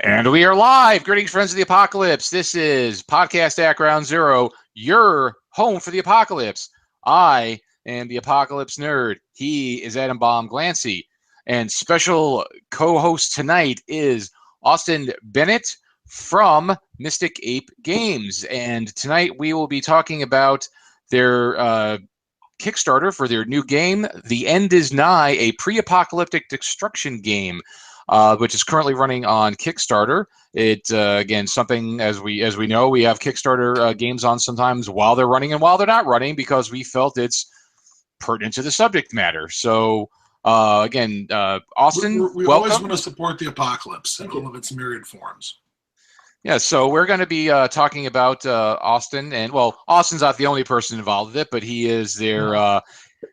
And we are live. Greetings, friends of the apocalypse. This is Podcast at Ground Zero, your home for the apocalypse. I am the apocalypse nerd. He is Adam Baum Glancy. And special co-host tonight is Austin Bennett from Mystic Ape Games. And tonight we will be talking about their Kickstarter for their new game, The End is Nigh, a pre-apocalyptic destruction game. Which is currently running on Kickstarter. It again, something as we know, we have Kickstarter games on sometimes while they're running and while they're not running because we felt it's pertinent to the subject matter. So again, Austin, we welcome. Always want to support the apocalypse in all of its myriad forms. Yeah, so we're going to be talking about Austin, and well, Austin's not the only person involved with it, but he is their.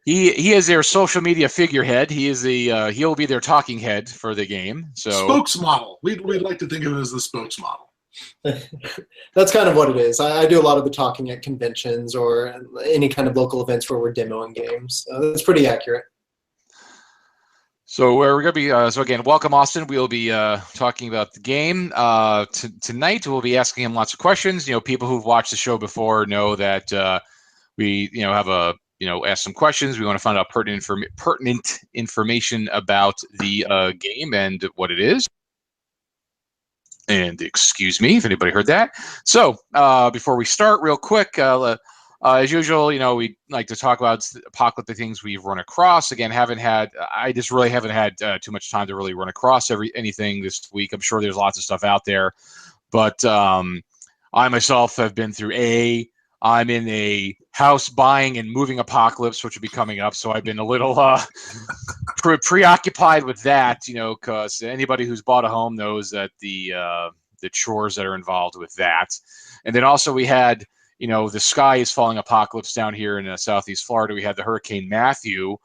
He is their social media figurehead. He is he'll be their talking head for the game. So spokesmodel. We'd like to think of it as the spokesmodel. That's kind of what it is. I do a lot of the talking at conventions or any kind of local events where we're demoing games. That's pretty accurate. So we're going to be so again, welcome Austin. We'll be talking about the game tonight. We'll be asking him lots of questions. You know, people who've watched the show before know that we have a. Ask some questions. We want to find out pertinent information about the game and what it is. And excuse me if anybody heard that. So before we start, real quick, as usual, we like to talk about apocalyptic things we've run across. Again, I just really haven't had too much time to really run across anything this week. I'm sure there's lots of stuff out there, but I myself have been through I'm in a house buying and moving apocalypse, which will be coming up. So I've been a little preoccupied with that, because anybody who's bought a home knows that the chores that are involved with that. And then also we had, the sky is falling apocalypse down here in Southeast Florida. We had the Hurricane Matthew.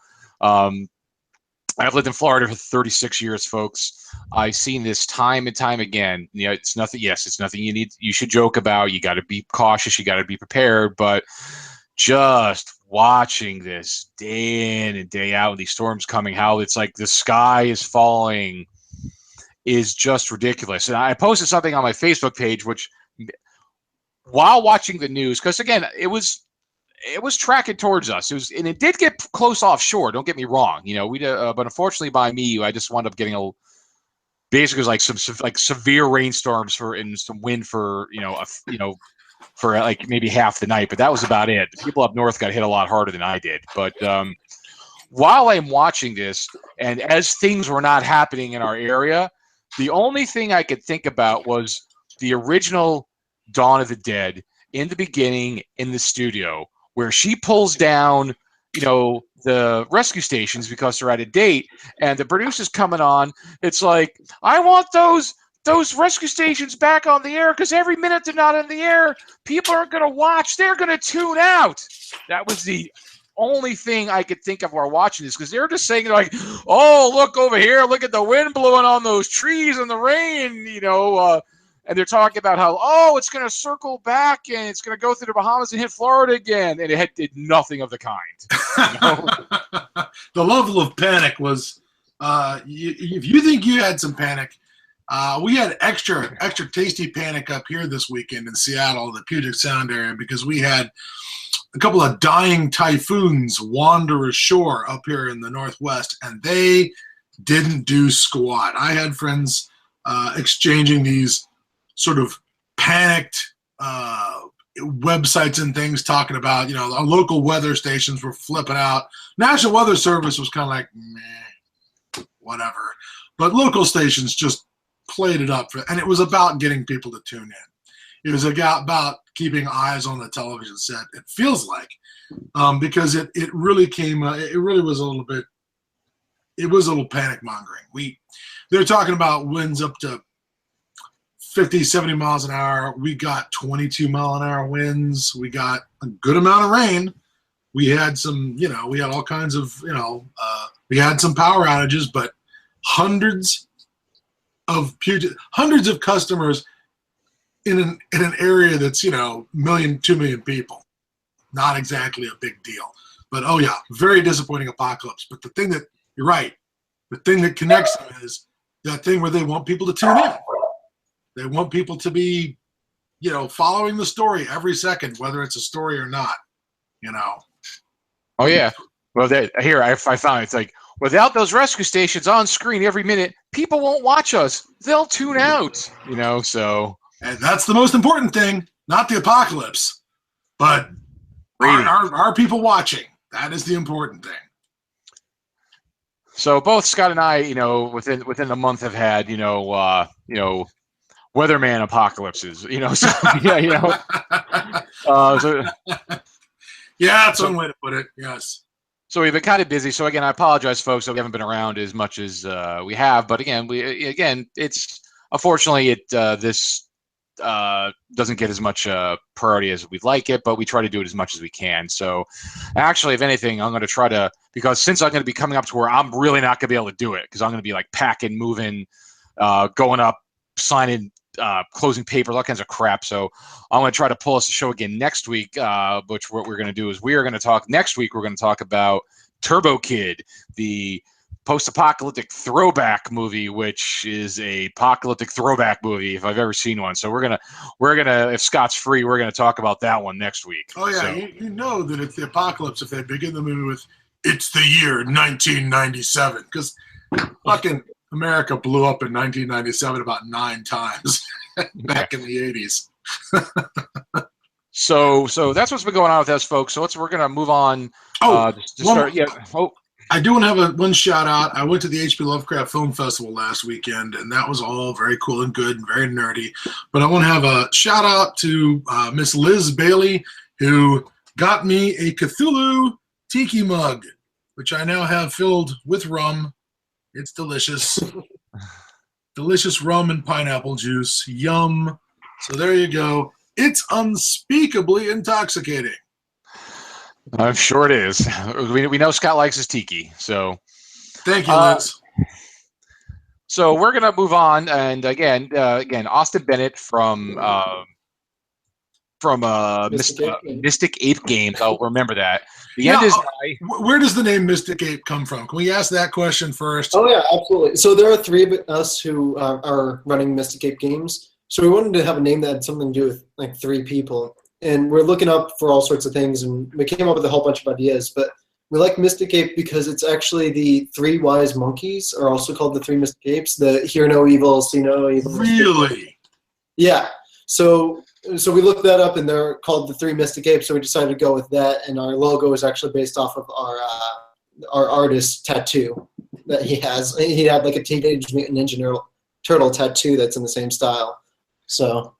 I've lived in Florida for 36 years, folks. I've seen this time and time again. It's nothing. Yes, it's nothing you should joke about. You got to be cautious. You got to be prepared. But just watching this day in and day out, and these storms coming, how it's like the sky is falling is just ridiculous. And I posted something on my Facebook page, which while watching the news, because again, it was tracking towards us. And it did get close offshore. Don't get me wrong. But unfortunately, by me, I just wound up getting basically it was like some severe rainstorms and some wind for for like maybe half the night. But that was about it. The people up north got hit a lot harder than I did. But while I'm watching this, and as things were not happening in our area, the only thing I could think about was the original Dawn of the Dead in the beginning in the studio, where she pulls down, the rescue stations because they're out of date, and the producer's coming on. It's like, I want those rescue stations back on the air because every minute they're not in the air, people aren't going to watch. They're going to tune out. That was the only thing I could think of while watching this, because they're just saying like, oh, look over here, look at the wind blowing on those trees and the rain, and they're talking about how, it's going to circle back and it's going to go through the Bahamas and hit Florida again. And it did nothing of the kind. The level of panic was, if you think you had some panic, we had extra tasty panic up here this weekend in Seattle, the Puget Sound area, because we had a couple of dying typhoons wander ashore up here in the Northwest, and they didn't do squat. I had friends exchanging these sort of panicked websites and things talking about, our local weather stations were flipping out. National Weather Service was kind of like, meh, whatever. But local stations just played it up. And it was about getting people to tune in. It was about keeping eyes on the television set, it feels like, because it really came, it really was a little bit, it was a little panic mongering. They're talking about winds up to 50, 70 miles an hour. We got 22-mile-an-hour winds. We got a good amount of rain. We had some, we had all kinds of, we had some power outages, but hundreds of customers in an area that's, 2 million people. Not exactly a big deal. But, very disappointing apocalypse. But the thing that, you're right, the thing that connects them is that thing where they want people to tune in. They want people to be, following the story every second, whether it's a story or not. Oh yeah. Well, here I found it's like without those rescue stations on screen every minute, people won't watch us. They'll tune out. So. And that's the most important thing, not the apocalypse, but our people watching. That is the important thing. So both Scott and I, within a month have had, weatherman apocalypses. So yeah, yeah, that's one way to put it. Yes. So we've been kind of busy. So again, I apologize, folks, that we haven't been around as much as we have. But again, it's unfortunately this doesn't get as much priority as we'd like it, but we try to do it as much as we can. So actually, if anything, I'm going to try to, because since I'm going to be coming up to where I'm really not going to be able to do it, because I'm going to be like packing, moving, going up, signing, closing papers, all kinds of crap. So I'm going to try to pull us a show again next week, which what we're going to do is we're going to talk about Turbo Kid, the post-apocalyptic throwback movie, which is a apocalyptic throwback movie if I've ever seen one. So we're gonna if Scott's free, we're gonna talk about that one next week. Oh yeah, so. You know that it's the apocalypse if they begin the movie with "It's the year 1997" because fucking America blew up in 1997 about 9 times back in the 80s. So that's what's been going on with us, folks. So we're gonna move on. Start. Yeah. Oh. I do want to have one shout out. I went to the H.P. Lovecraft Film Festival last weekend, and that was all very cool and good and very nerdy. But I want to have a shout out to Miss Liz Bailey, who got me a Cthulhu tiki mug, which I now have filled with rum. It's delicious. Delicious rum and pineapple juice. Yum. So there you go. It's unspeakably intoxicating. I'm sure it is. We know Scott likes his tiki, so. Thank you, Liz. So we're gonna move on, and again, Austin Bennett from Mystic Ape Games. I'll remember that. The end is nigh. Where does the name Mystic Ape come from? Can we ask that question first? Oh yeah, absolutely. So there are 3 of us who are running Mystic Ape Games. So we wanted to have a name that had something to do with like 3 people. And we're looking up for all sorts of things, and we came up with a whole bunch of ideas. But we like Mystic Ape because it's actually the 3 wise monkeys are also called the 3 Mystic Apes. The hear no evil, see no evil. Really? Yeah. So we looked that up, and they're called the 3 Mystic Apes. So we decided to go with that, and our logo is actually based off of our artist's tattoo that he has. He had like a Teenage Mutant Ninja Turtle tattoo that's in the same style. So.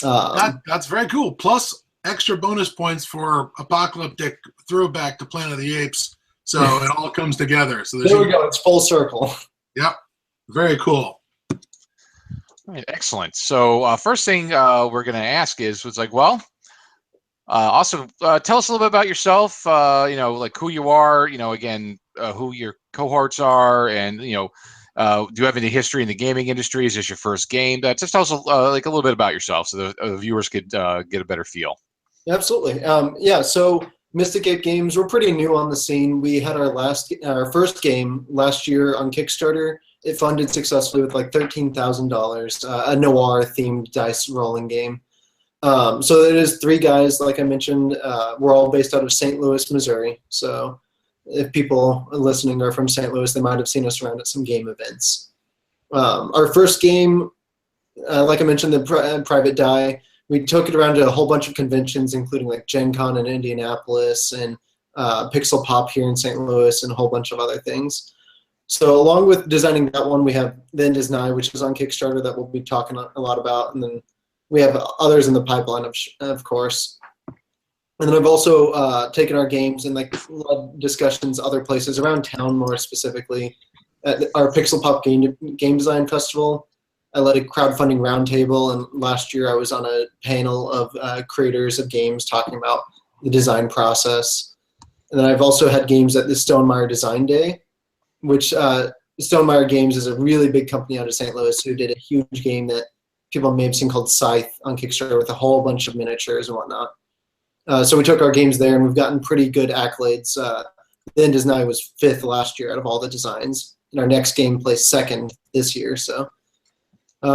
That's very cool. Plus extra bonus points for apocalyptic throwback to Planet of the Apes. So it all comes together. So there we go. It's full circle. Yep. Very cool. All right, excellent. So first thing we're going to ask also tell us a little bit about yourself. Like who you are. Again, who your cohorts are, and do you have any history in the gaming industry? Is this your first game? Just tell us a little bit about yourself so the viewers could get a better feel. Absolutely. So Mystic Ape Games, we're pretty new on the scene. We had our first game last year on Kickstarter. It funded successfully with like $13,000, a noir-themed dice rolling game. So it is 3 guys, like I mentioned. We're all based out of St. Louis, Missouri. So if people listening are from St. Louis, they might have seen us around at some game events. Our first game, like I mentioned, the Private Die, we took it around to a whole bunch of conventions, including like Gen Con in Indianapolis and Pixel Pop here in St. Louis and a whole bunch of other things. So along with designing that one, we have The End is Nigh, which is on Kickstarter that we'll be talking a lot about. And then we have others in the pipeline, of course. And then I've also taken our games and like discussions other places around town, more specifically at our Pixel Pop Game Design Festival. I led a crowdfunding roundtable, and last year I was on a panel of creators of games talking about the design process. And then I've also had games at the Stonemeyer Design Day, which Stonemeyer Games is a really big company out of St. Louis who did a huge game that people may have seen called Scythe on Kickstarter with a whole bunch of miniatures and whatnot. So we took our games there, and we've gotten pretty good accolades. The End is Nigh was 5th last year out of all the designs, and our next game placed 2nd this year. So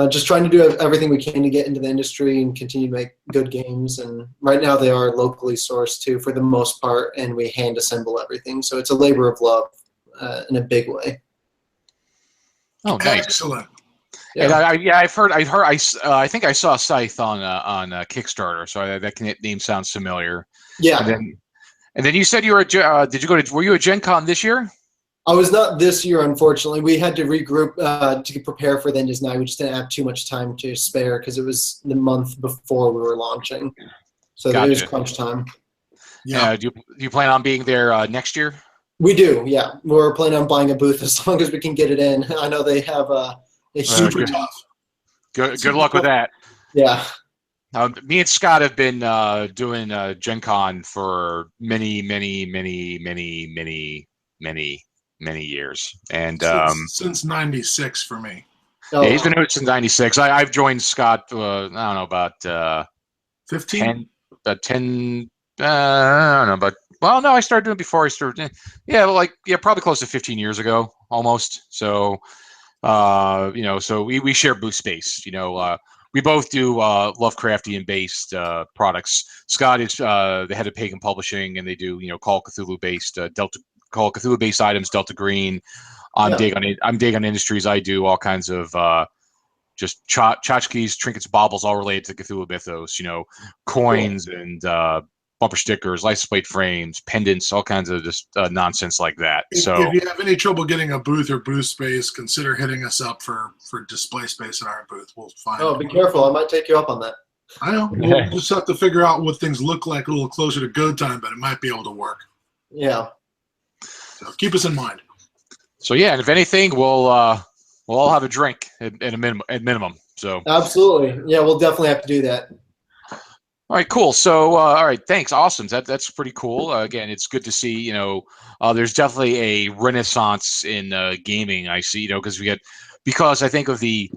Just trying to do everything we can to get into the industry and continue to make good games. And right now they are locally sourced too, for the most part, and we hand assemble everything. So it's a labor of love in a big way. Oh, nice. Excellent. Yeah. And I've heard. I think I saw Scythe on Kickstarter, so that name sounds familiar. Yeah. And then you said you were. Were you at Gen Con this year? I was not this year, unfortunately. We had to regroup to prepare for then Nigh. We just didn't have too much time to spare because it was the month before we were launching. So It was crunch time. Yeah. Do you plan on being there next year? We do, yeah. We're planning on buying a booth as long as we can get it in. I know they have a super tough. Good luck with that. Yeah. Me and Scott have been doing Gen Con for many years, and since '96 for me. Yeah, he's been doing it since '96. I've joined Scott. I don't know about 15, 10. I don't know, but no, I started doing it before I started. Probably close to 15 years ago, almost. So, so we share booth space. We both do Lovecraftian based products. Scott is the head of Pagan Publishing, and they do Call of Cthulhu based Call of Cthulhu based items, Delta Green. I'm Dagon Industries. I do all kinds of just tchotchkes, trinkets, baubles, all related to Cthulhu mythos. Coins and bumper stickers, license plate frames, pendants, all kinds of just nonsense like that. So if you have any trouble getting a booth or booth space, consider hitting us up for display space at our booth. We'll find. Oh, be careful! I might take you up on that. I know. We'll just have to figure out what things look like a little closer to go time, but it might be able to work. Yeah. So keep us in mind. So yeah, and if anything, we'll all have a drink at minimum. So absolutely, yeah, we'll definitely have to do that. All right, cool. So all right, thanks, awesome. That's pretty cool. Again, it's good to see. There's definitely a renaissance in gaming. I see. Because I think of the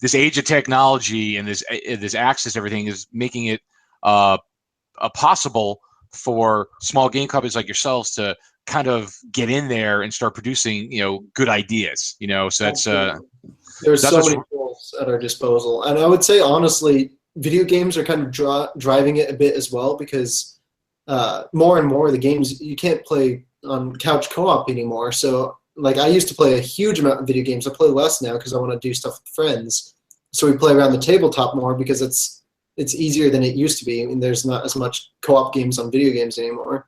this age of technology and this access to everything is making it possible for small game companies like yourselves to kind of get in there and start producing, good ideas. So that's there's so many tools at our disposal, and I would say honestly, video games are kind of driving it a bit as well because more and more of the games you can't play on couch co-op anymore. So like I used to play a huge amount of video games. I play less now because I want to do stuff with friends. So we play around the tabletop more because it's easier than it used to be. I mean, there's not as much co-op games on video games anymore.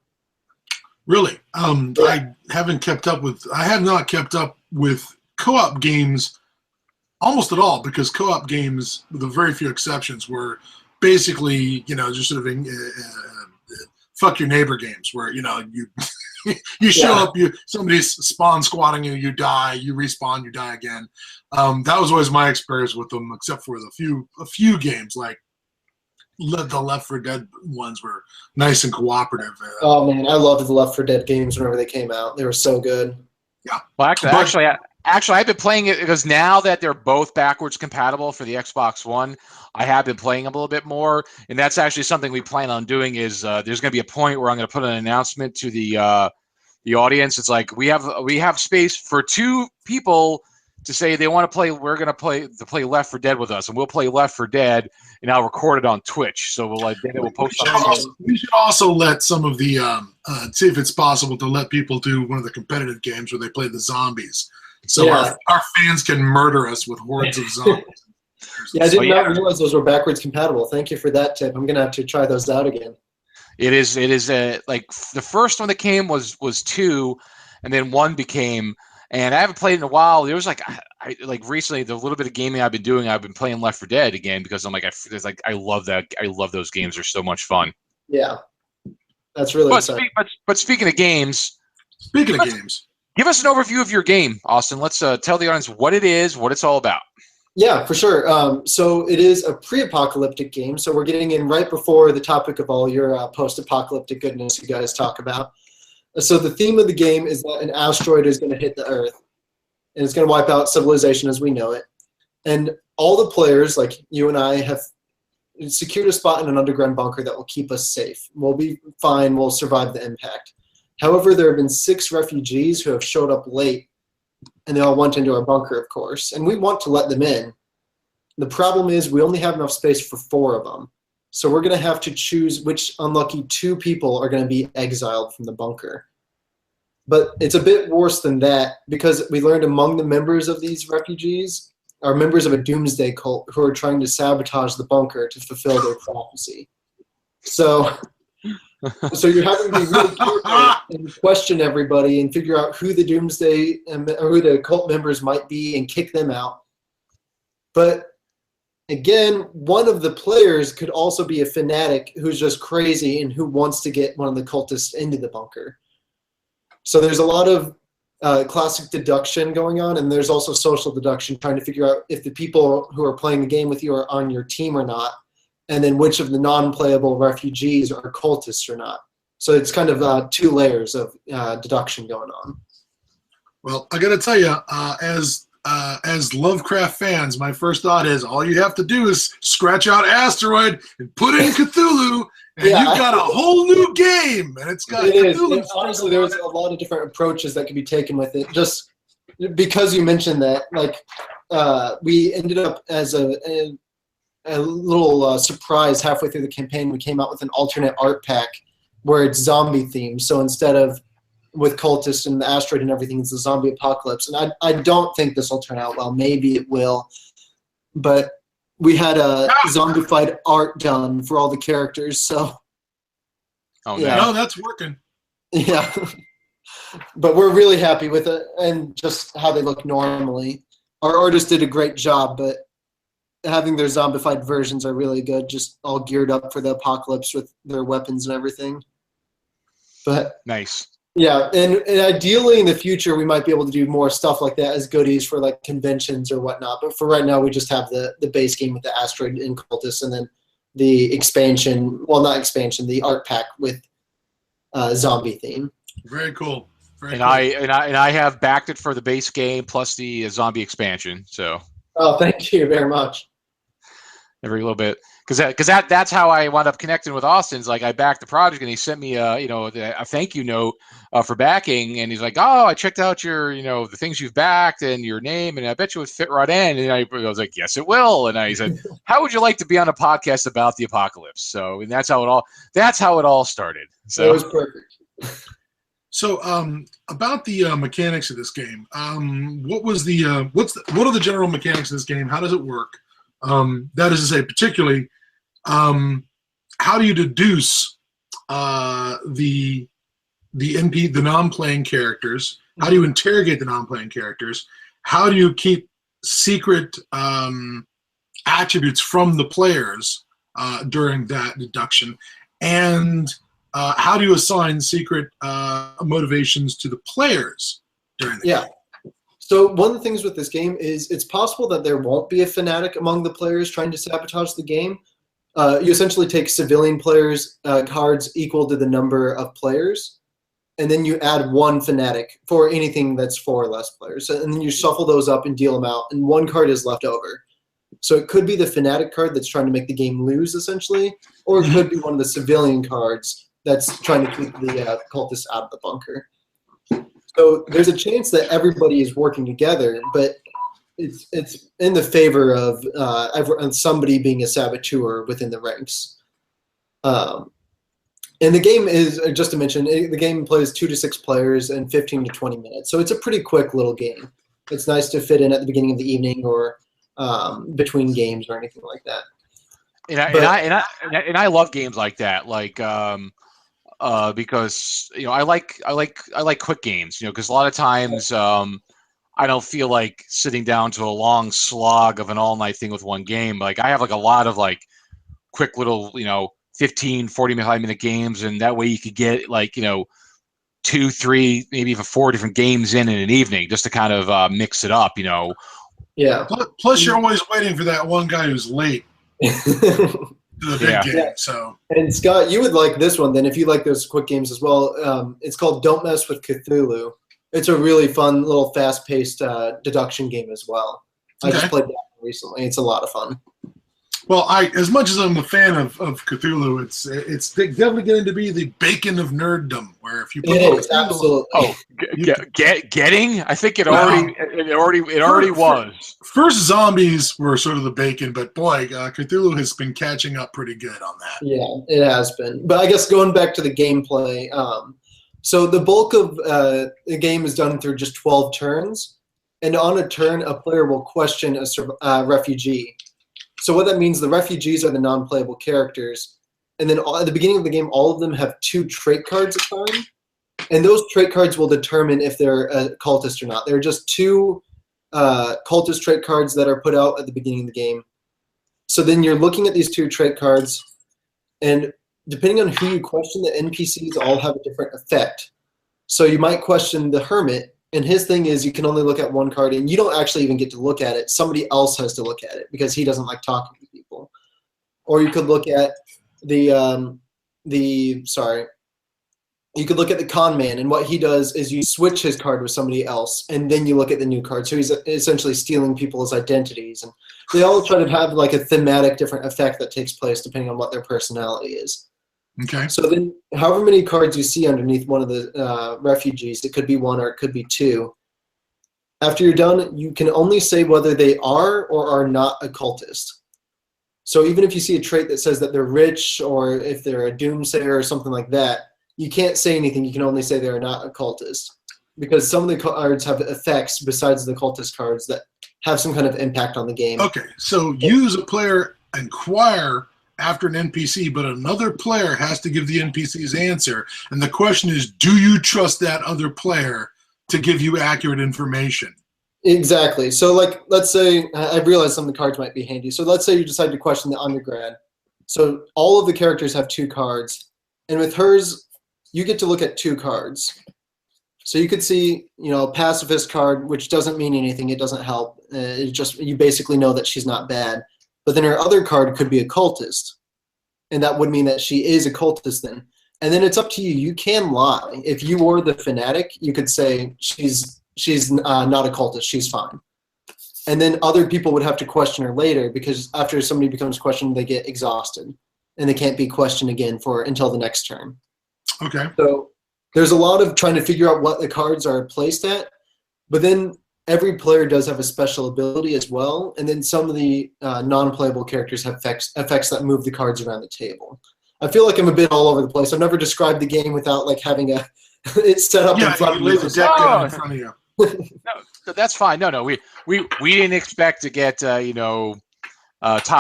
Really? I have not kept up with co-op games almost at all, because co-op games, with a very few exceptions, were basically, just sort of fuck your neighbor games, where you you show up, somebody spawn squatting you, you die, you respawn, you die again. That was always my experience with them, except for a few games like the Left 4 Dead ones were nice and cooperative. Oh man, I loved the Left 4 Dead games whenever they came out. They were so good. Yeah. Well, actually, I've been playing it because now that they're both backwards compatible for the Xbox One, I have been playing them a little bit more, and that's actually something we plan on doing. Is there's going to be a point where I'm going to put an announcement to the audience. It's like we have space for 2 people to say they want to play. We're going to play Left 4 Dead with us, and we'll play Left 4 Dead, and I'll record it on Twitch. So we'll post. We should also let some of the see if it's possible to let people do one of the competitive games where they play the zombies. So our fans can murder us with hordes of zombies. Yeah, I did not realize those were backwards compatible. Thank you for that tip. I'm going to have to try those out again. It is like the first one that came was 2, and then 1 became, and I haven't played in a while. There was I recently, the little bit of gaming I've been doing, I've been playing Left 4 Dead again because I'm I love that. I love those games. They're so much fun. Yeah, that's really exciting. But speaking of games. Give us an overview of your game, Austin. Let's tell the audience what it is, what it's all about. Yeah, for sure. So it is a pre-apocalyptic game. So we're getting in right before the topic of all your post-apocalyptic goodness you guys talk about. So the theme of the game is that an asteroid is going to hit the Earth, and it's going to wipe out civilization as we know it. And all the players, like you and I, have secured a spot in an underground bunker that will keep us safe. We'll be fine. We'll survive the impact. However, there have been 6 refugees who have showed up late, and they all went into our bunker, of course. And we want to let them in, The problem is we only have enough space for 4 of them. So we're going to have to choose which unlucky 2 people are going to be exiled from the bunker. But it's a bit worse than that, because we learned among the members of these refugees are members of a doomsday cult who are trying to sabotage the bunker to fulfill their prophecy. So you're having to be really careful and question everybody and figure out who the doomsday or who the cult members might be and kick them out. But again, one of the players could also be a fanatic who's just crazy and who wants to get one of the cultists into the bunker. So there's a lot of classic deduction going on, and there's also social deduction, trying to figure out if the people who are playing the game with you are on your team or not, and then which of the non-playable refugees are cultists or not. So it's kind of 2 layers of deduction going on. Well, I got to tell you, as Lovecraft fans, my first thought is all you have to do is scratch out Asteroid and put in Cthulhu, and you've got a whole new game. And it's got Cthulhu. Honestly, there's a lot of different approaches that could be taken with it. Just because you mentioned that, like, we ended up as a little surprise halfway through the campaign. We came out with an alternate art pack where it's zombie themed. So instead of with cultists and the asteroid and everything, it's a zombie apocalypse. And I don't think this will turn out well. Maybe it will. But we had a zombified art done for all the characters. So, no, that's working. Yeah. But we're really happy with it and just how they look normally. Our artists did a great job, but having their zombified versions are really good, just all geared up for the apocalypse with their weapons and everything. But nice. Yeah, and ideally in the future we might be able to do more stuff like that as goodies for like conventions or whatnot. But for right now we just have the base game with the asteroid and cultists, and then the expansion, well, not expansion, the art pack with zombie theme. Very cool. I have backed it for the base game plus the zombie expansion. So. Oh, thank you very much. Every little bit, because that's how I wound up connecting with Austin's. Like, I backed the project, and he sent me a thank you note for backing, and he's like, "Oh, I checked out your the things you've backed and your name, and I bet you would fit right in." And I was like, "Yes, it will." And I said, "How would you like to be on a podcast about the apocalypse?" So, and that's how it all started. So it was perfect. So, about the mechanics of this game, what are the general mechanics of this game? How does it work? That is to say, particularly, how do you deduce the non-playing characters? How do you interrogate the non-playing characters? How do you keep secret attributes from the players during that deduction? And how do you assign secret motivations to the players during the game? So one of the things with this game is it's possible that there won't be a fanatic among the players trying to sabotage the game. You essentially take civilian players cards equal to the number of players, and then you add 1 fanatic for anything that's 4 or less players. And then you shuffle those up and deal them out, and 1 card is left over. So it could be the fanatic card that's trying to make the game lose, essentially, or it could be one of the civilian cards that's trying to keep the cultists out of the bunker. So there's a chance that everybody is working together, but it's in the favor of somebody being a saboteur within the ranks. And the game is, just to mention, the game plays 2 to 6 players and 15 to 20 minutes. So it's a pretty quick little game. It's nice to fit in at the beginning of the evening or between games or anything like that. And I love games like that. Like. Because I like quick games, because a lot of times I don't feel like sitting down to a long slog of an all-night thing with one game. Like, I have like a lot of like quick little 15, 45-minute games, and that way you could get like 2, 3, maybe even 4 different games in an evening just to kind of mix it up. Yeah. Plus, you're always waiting for that one guy who's late. The big game, so. And Scott, you would like this one then if you like those quick games as well. It's called Don't Mess with Cthulhu. It's a really fun little fast-paced deduction game as well. I just played that recently. It's a lot of fun. Well, as much as I'm a fan of Cthulhu, it's definitely getting to be the bacon of nerddom. Where if you put It is absolutely. Getting? I think it already was. First zombies were sort of the bacon, but boy, Cthulhu has been catching up pretty good on that. Yeah, it has been. But I guess going back to the gameplay, so the bulk of the game is done through just 12 turns, and on a turn, a player will question a refugee. So what that means, the refugees are the non-playable characters, and then at the beginning of the game, all of them have 2 trait cards assigned, and those trait cards will determine if they're a cultist or not. There are just 2 cultist trait cards that are put out at the beginning of the game. So then you're looking at these 2 trait cards, and depending on who you question, the NPCs all have a different effect. So you might question the Hermit, and his thing is you can only look at 1 card, and you don't actually even get to look at it. Somebody else has to look at it because he doesn't like talking to people. Or you could look at you could look at the con man, and what he does is you switch his card with somebody else, and then you look at the new card. So he's essentially stealing people's identities, and they all try to have like a thematic different effect that takes place depending on what their personality is. Okay. So then, however many cards you see underneath one of the refugees, it could be 1 or it could be 2. After you're done, you can only say whether they are or are not a cultist. So even if you see a trait that says that they're rich, or if they're a doomsayer or something like that, you can't say anything. You can only say they're not a cultist, because some of the cards have effects besides the cultist cards that have some kind of impact on the game. Okay, so you as a player inquire after an NPC, but another player has to give the NPC's answer. And the question is, do you trust that other player to give you accurate information? Exactly. So like, let's say, I realize some of the cards might be handy. So let's say you decide to question the undergrad. So all of the characters have 2 cards. And with hers, you get to look at 2 cards. So you could see, pacifist card, which doesn't mean anything. It doesn't help. It just, you basically know that she's not bad. But then her other card could be a cultist, and that would mean that she is a cultist then. And then it's up to you. You can lie. If you were the fanatic, you could say she's not a cultist. She's fine. And then other people would have to question her later, because after somebody becomes questioned, they get exhausted, and they can't be questioned again until the next turn. Okay. So there's a lot of trying to figure out what the cards are placed at, but then every player does have a special ability as well, and then some of the non-playable characters have effects that move the cards around the table. I feel like I'm a bit all over the place. I've never described the game without like having it set up in front of you. me. Lay the deck down in front of you. No, that's fine. No, we didn't expect to get top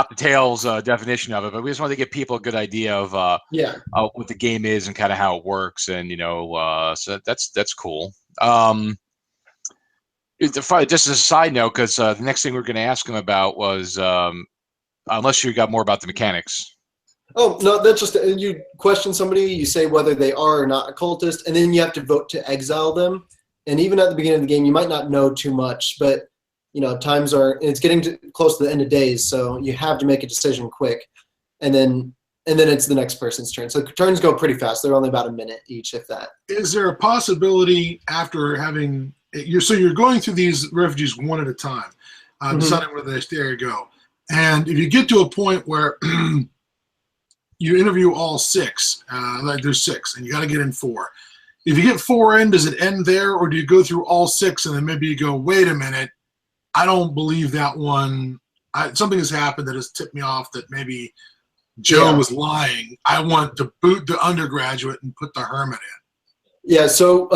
to tails definition of it, but we just wanted to give people a good idea of what the game is and kind of how it works, and so that's cool. Just as a side note, because the next thing we were going to ask him about was, unless you got more about the mechanics. Oh, no, that's just, you question somebody, you say whether they are or not a cultist, and then you have to vote to exile them. And even at the beginning of the game, you might not know too much, but, it's getting close to the end of days, so you have to make a decision quick. And then it's the next person's turn. So turns go pretty fast. They're only about a minute each, if that. Is there a possibility after having... you're going through these refugees one at a time, deciding whether they stay or go. And if you get to a point where you interview all 6, like there's 6, and you got to get in 4. If you get 4 in, does it end there, or do you go through all 6 and then maybe you go, wait a minute, I don't believe that one. Something has happened that has tipped me off that maybe Joe was lying. I want to boot the undergraduate and put the hermit in. Yeah, so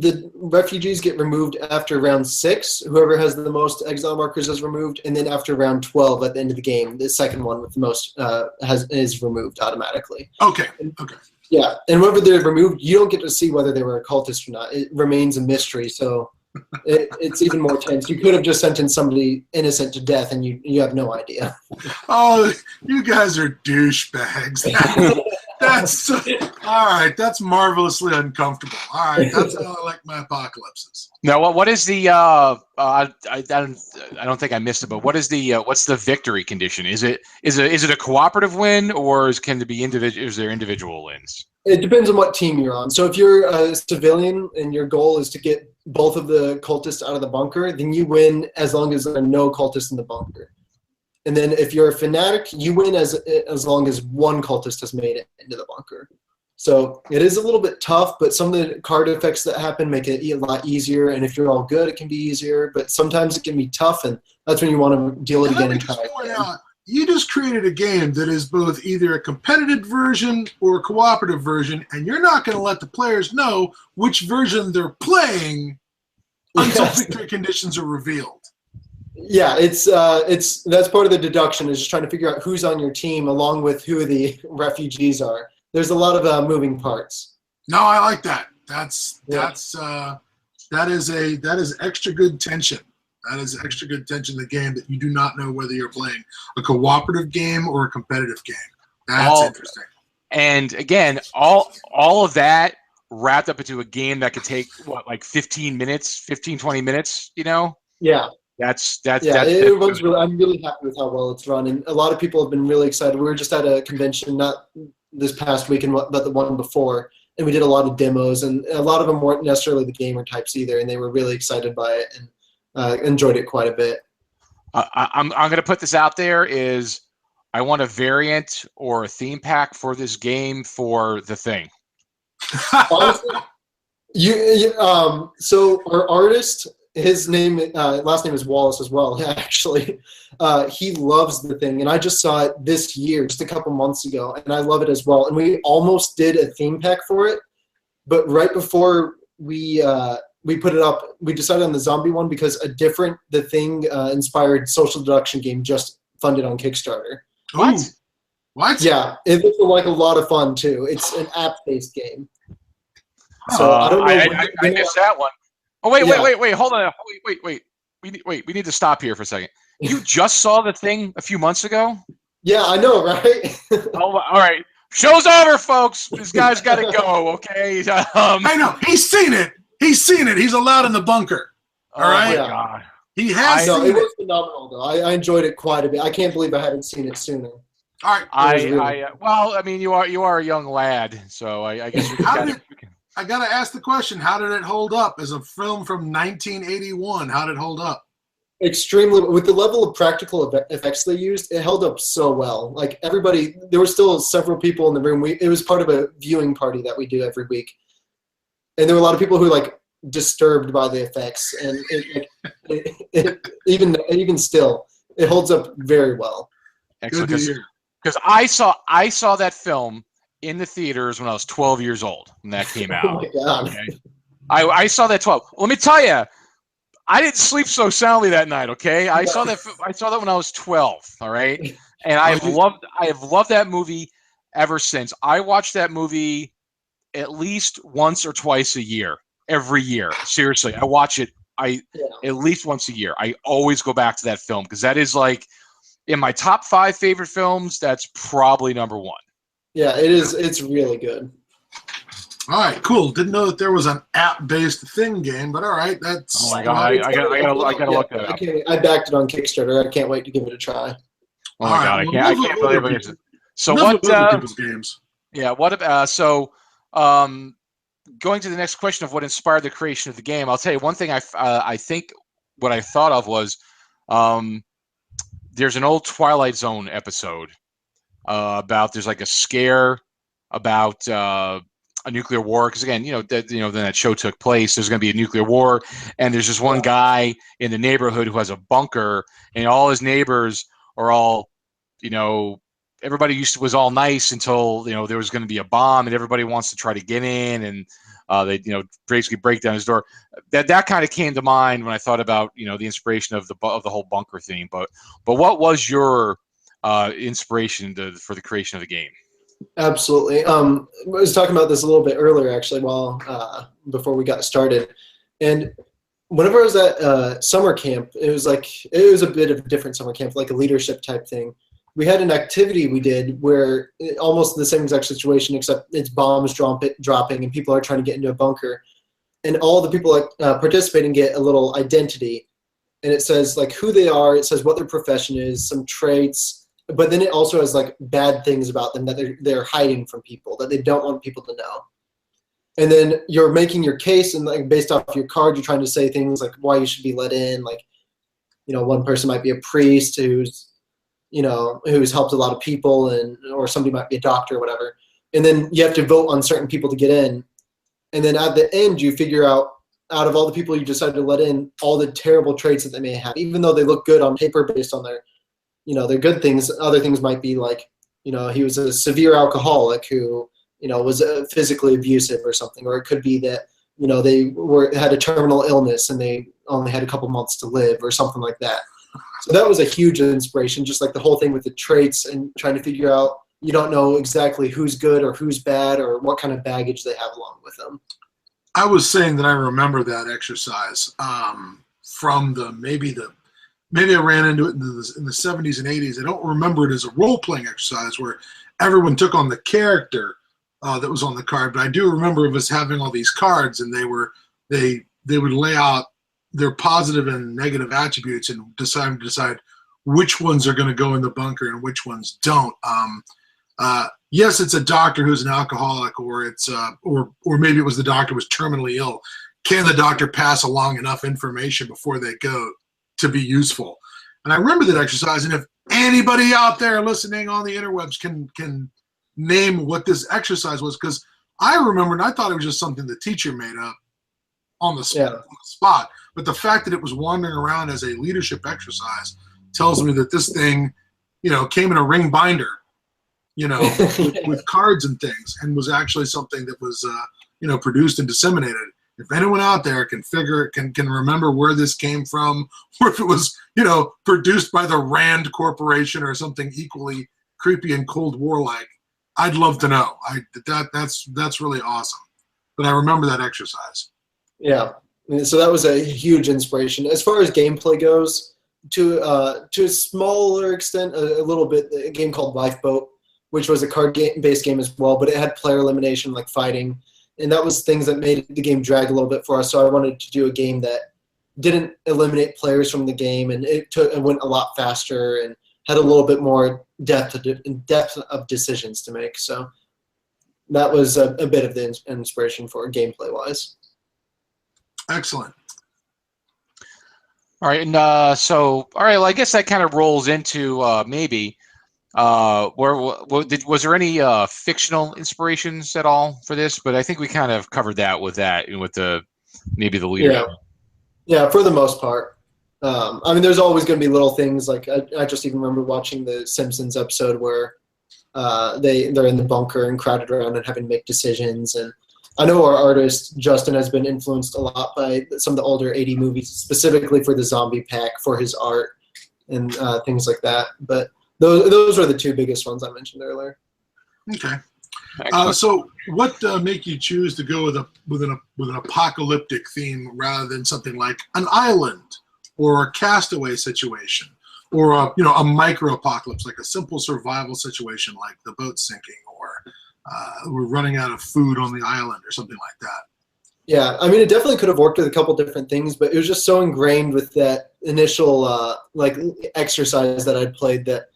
the refugees get removed after round 6. Whoever has the most exile markers is removed, and then after round 12 at the end of the game, the second one with the most is removed automatically. Okay. Yeah, and whenever they're removed, you don't get to see whether they were a cultist or not. It remains a mystery, so it's even more tense. You could have just sentenced somebody innocent to death, and you have no idea. Oh, you guys are douchebags. That's all right. That's marvelously uncomfortable. All right, that's how I like my apocalypses. Now, what is the? I don't think I missed it, but what is the? What's the victory condition? Is it a cooperative win, or can it be individual? Is there individual wins? It depends on what team you're on. So if you're a civilian and your goal is to get both of the cultists out of the bunker, then you win as long as there are no cultists in the bunker. And then if you're a fanatic, you win as long as one cultist has made it into the bunker. So it is a little bit tough, but some of the card effects that happen make it a lot easier. And if you're all good, it can be easier. But sometimes it can be tough, and that's when you want to deal it again and try it. You just created a game that is both either a competitive version or a cooperative version, and you're not going to let the players know which version they're playing until victory conditions are revealed. Yeah, it's that's part of the deduction, is just trying to figure out who's on your team along with who the refugees are. There's a lot of moving parts. No, I like that. That is extra good tension. That is extra good tension in the game, that you do not know whether you're playing a cooperative game or a competitive game. That's interesting. And again, all of that wrapped up into a game that could take, what, like 15 minutes, 15, 20 minutes, you know? Yeah. It runs really, I'm really happy with how well it's run. And a lot of people have been really excited. We were just at a convention, not this past weekend, but the one before, and we did a lot of demos, and a lot of them weren't necessarily the gamer types either, and they were really excited by it and enjoyed it quite a bit. I'm going to put this out there, is I want a variant or a theme pack for this game for the thing. Honestly, so our artist, his name, last name is Wallace as well, actually. He loves the thing, and I just saw it this year, just a couple months ago, and I love it as well. And we almost did a theme pack for it, but right before we put it up, we decided on the zombie one because the Thing inspired social deduction game just funded on Kickstarter. What? Ooh. What? Yeah, it looks like a lot to fun too. It's an app-based game. So I don't know. I missed that one. Oh wait, hold on. Wait. We need to stop here for a second. You just saw the Thing a few months ago? Yeah, I know, right? All right. Show's over, folks. This guy's got to go, okay? I know. He's seen it. He's allowed in the bunker. All right? My God. He has seen it was phenomenal, though. I enjoyed it quite a bit. I can't believe I hadn't seen it sooner. All right. Well, I mean, you are a young lad, so I guess we can. I got to ask the question, how did it hold up as a film from 1981? How did it hold up? Extremely. With the level of practical effects they used, it held up so well. Like, everybody, there were still several people in the room. It was part of a viewing party that we do every week. And there were a lot of people who were, like, disturbed by the effects. And even still, it holds up very well. Excellent. Because I saw that film in the theaters when I was 12 years old when that came out. Oh my God. Okay? I saw that 12. Let me tell you, I didn't sleep so soundly that night. Okay, I saw that when I was 12. All right, and I have loved that movie ever since. I watch that movie at least once or twice a year, every year. Seriously, I watch it at least once a year. I always go back to that film because that is, like, in my top 5 favorite films, that's probably number 1. Yeah, it is. It's really good. All right, cool. Didn't know that there was an app-based Thing game, but all right, that's. Oh my God, I gotta look that up. I backed it on Kickstarter. I can't wait to give it a try. Oh my God, I can't believe it. So what? People's games. Yeah. What? Going to the next question of what inspired the creation of the game, I'll tell you one thing. I think what I thought of was, there's an old Twilight Zone episode about there's like a scare about a nuclear war, because again, then that show took place. There's going to be a nuclear war, and there's just one guy in the neighborhood who has a bunker, and all his neighbors are all, everybody was all nice until there was going to be a bomb, and everybody wants to try to get in, and they basically break down his door. That kind of came to mind when I thought about the inspiration of the whole bunker theme. But what was your inspiration for the creation of the game? Absolutely. I was talking about this a little bit earlier, actually, before we got started. And whenever I was at summer camp, it was a bit of a different summer camp, like a leadership type thing. We had an activity we did where almost the same exact situation, except it's bombs dropping and people are trying to get into a bunker. And all the people participating get a little identity. And it says like who they are, it says what their profession is, some traits, but then it also has like bad things about them that they're hiding from people, that they don't want people to know. And then you're making your case, and like based off your card, you're trying to say things like why you should be let in. Like, one person might be a priest who's who's helped a lot of people, or somebody might be a doctor or whatever. And then you have to vote on certain people to get in. And then at the end, you figure out of all the people you decided to let in, all the terrible traits that they may have, even though they look good on paper based on their good things. Other things might be like, he was a severe alcoholic who, was physically abusive or something. Or it could be that, they had a terminal illness and they only had a couple months to live or something like that. So that was a huge inspiration, just like the whole thing with the traits and trying to figure out, you don't know exactly who's good or who's bad or what kind of baggage they have along with them. I was saying that I remember that exercise from maybe I ran into it in the 70s and 80s. I don't remember it as a role-playing exercise where everyone took on the character that was on the card, but I do remember of us having all these cards, and they would lay out their positive and negative attributes and decide which ones are going to go in the bunker and which ones don't. Yes, it's a doctor who's an alcoholic, or it's or maybe it was the doctor was terminally ill. Can the doctor pass along enough information before they go to be useful? And I remember that exercise. And if anybody out there listening on the interwebs can name what this exercise was, because I remember and I thought it was just something the teacher made up on the spot. But the fact that it was wandering around as a leadership exercise tells me that this thing, came in a ring binder, with cards and things, and was actually something that was, produced and disseminated. If anyone out there can remember where this came from, or if it was, produced by the Rand Corporation or something equally creepy and Cold War-like, I'd love to know. That's really awesome. But I remember that exercise. Yeah. So that was a huge inspiration. As far as gameplay goes, to a smaller extent, a little bit, a game called Lifeboat, which was a card-based game as well, but it had player elimination, like fighting. And that was things that made the game drag a little bit for us. So I wanted to do a game that didn't eliminate players from the game, and it went a lot faster and had a little bit more depth of decisions to make. So that was a bit of the inspiration for gameplay-wise. Excellent. All right, and well, I guess that kind of rolls into maybe. Was there any fictional inspirations at all for this? But I think we kind of covered that with the leader. Yeah, for the most part. There's always going to be little things like I just even remember watching the Simpsons episode where they're in the bunker and crowded around and having to make decisions. And I know our artist Justin has been influenced a lot by some of the older 80 movies, specifically for the zombie pack for his art and things like that. But those are the two biggest ones I mentioned earlier. Okay. So what make you choose to go with an apocalyptic theme rather than something like an island or a castaway situation, or a micro apocalypse, like a simple survival situation like the boat sinking, or we're running out of food on the island or something like that? Yeah, it definitely could have worked with a couple different things, but it was just so ingrained with that initial exercise that I'd played that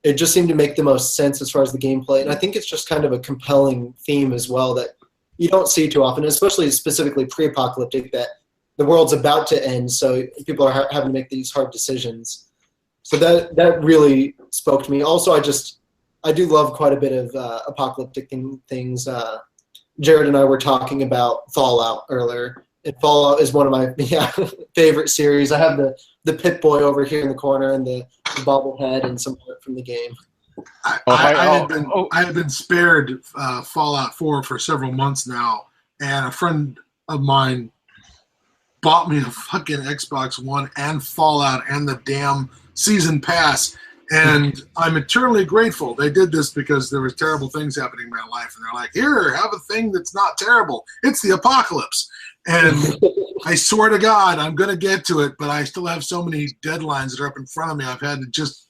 it just seemed to make the most sense as far as the gameplay. And I think it's just kind of a compelling theme as well that you don't see too often, especially specifically pre-apocalyptic, that the world's about to end, so people are having to make these hard decisions. So that really spoke to me. Also, I do love quite a bit of apocalyptic things. Jared and I were talking about Fallout earlier. And Fallout is one of my favorite series. I have the Pip-Boy over here in the corner and the bobblehead and some art from the game. I had been spared Fallout 4 for several months now, and a friend of mine bought me a fucking Xbox One and Fallout and the damn season pass, and I'm eternally grateful. They did this because there were terrible things happening in my life, and they're like, here, have a thing that's not terrible. It's the apocalypse. And I swear to God, I'm going to get to it, but I still have so many deadlines that are up in front of me. I've had to just